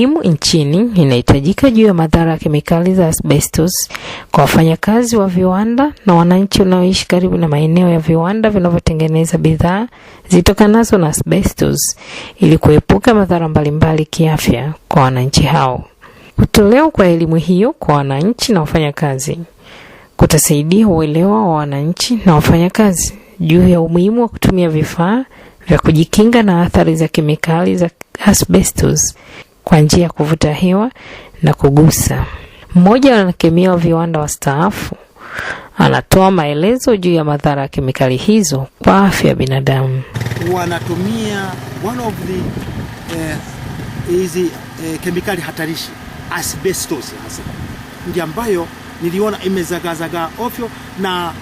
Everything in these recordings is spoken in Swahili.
muhimu nchini inahitajika juu ya madhara ya kemikali za asbestos kwa wafanyakazi wa viwanda na wananchi wanaoishi karibu na maeneo ya viwanda vinavyotengeneza bidhaa zitokanazo na asbestos ili kuepuka madhara mbalimbali kiafya kwa wananchi hao. Kutolewa kwa elimu hiyo kwa wananchi na wafanyakazi kutasaidia uelewa wa wananchi na wafanyakazi juu ya umuhimu wa kutumia vifaa vya kujikinga na athari za kemikali za asbestos kwa njia ya kuvuta hewa na kugusa. Mmoja wa wanakemia wa viwanda wastaafu anatoa maelezo juu ya madhara ya kemikali hizo kwa afya ya binadamu. Wanatumia one of the kemikali hatarishi, asbestos hasa. Ndio ambayo niliona imezagazaga ovyo na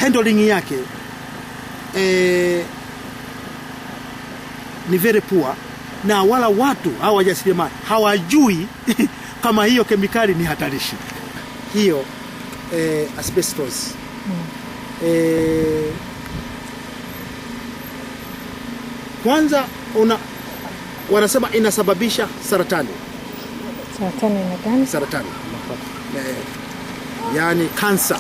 handling yake ni very poor, na wala watu hawajasema hawajui kama hiyo kemikali ni hatarishi. Hiyo asbestos kwanza wanasema inasababisha saratani. Saratani ni gani? Saratani. Yani cancer.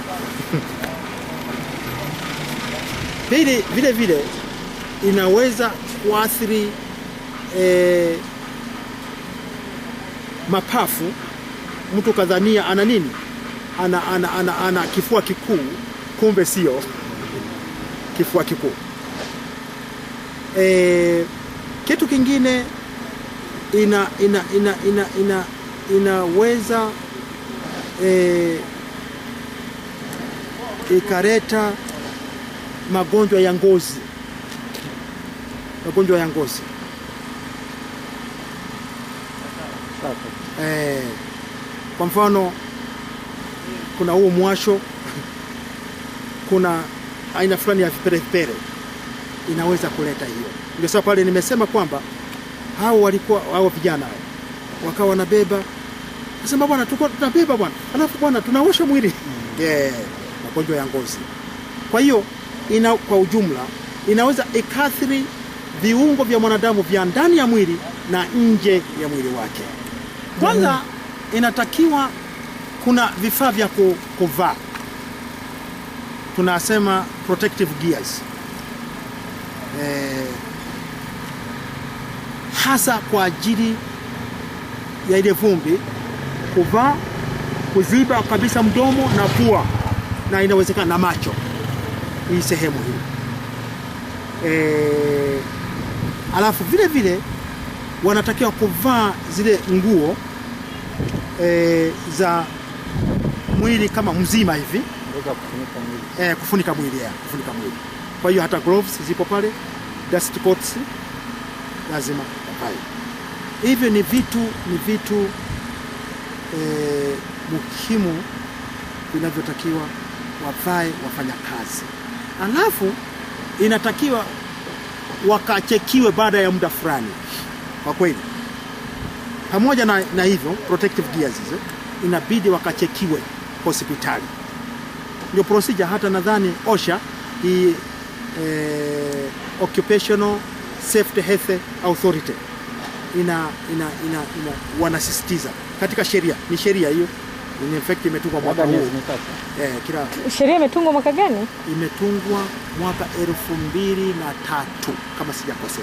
Vile inaweza kuathiri mapafu. Mtu kadhania ana nini? Ana kifua kikuu, kumbe sio kifua kikuu. Kitu kingine inaweza ikareta magonjwa ya ngozi. Magonjwa ya ngozi. Kwa mfano kuna huo mwasho, kuna aina fulani ya viperepere inaweza kuleta hiyo. Ndio sababu pale nimesema kwamba hao vijana wakawa wanabeba. Nasema bwana, tunabeba bwana. Alafu bwana tunaosha mwili. Magonjwa ya ngozi. Kwa hiyo kwa ujumla inaweza ikathiri viungo vya mwanadamu vya ndani ya mwili na nje ya mwili wake. Kwanza inatakiwa kuna vifaa vya kuvaa. Tunasema protective gears. Hasa kwa ajili ya ile vumbi, kuvaa, kuziba kabisa mdomo na pua, na inawezekana na macho. Hii sehemu hii. Alafu vile wanatakiwa kuvaa zile nguo za mwili kama mzima hivi, kufunika mwili. Kufunika mwili. Kwa hiyo hata gloves zipo pale, dust coats lazima vae. Hivyo ni vitu muhimu vinavyotakiwa wavae wafanya kazi. Alafu inatakiwa wakachekiwe baada ya muda fulani. Kwa kweli pamoja na hivyo protective gears hizo inabidi wakachekiwe hospitali. Ndio procedure hata nadhani OSHA, Occupational Safety Health Authority wanasisitiza katika sheria. Ni sheria hiyo. In fact imetungwa mwaka huu. Sheria imetungwa mwaka gani? Imetungwa mwaka 2003 kama sijakosea.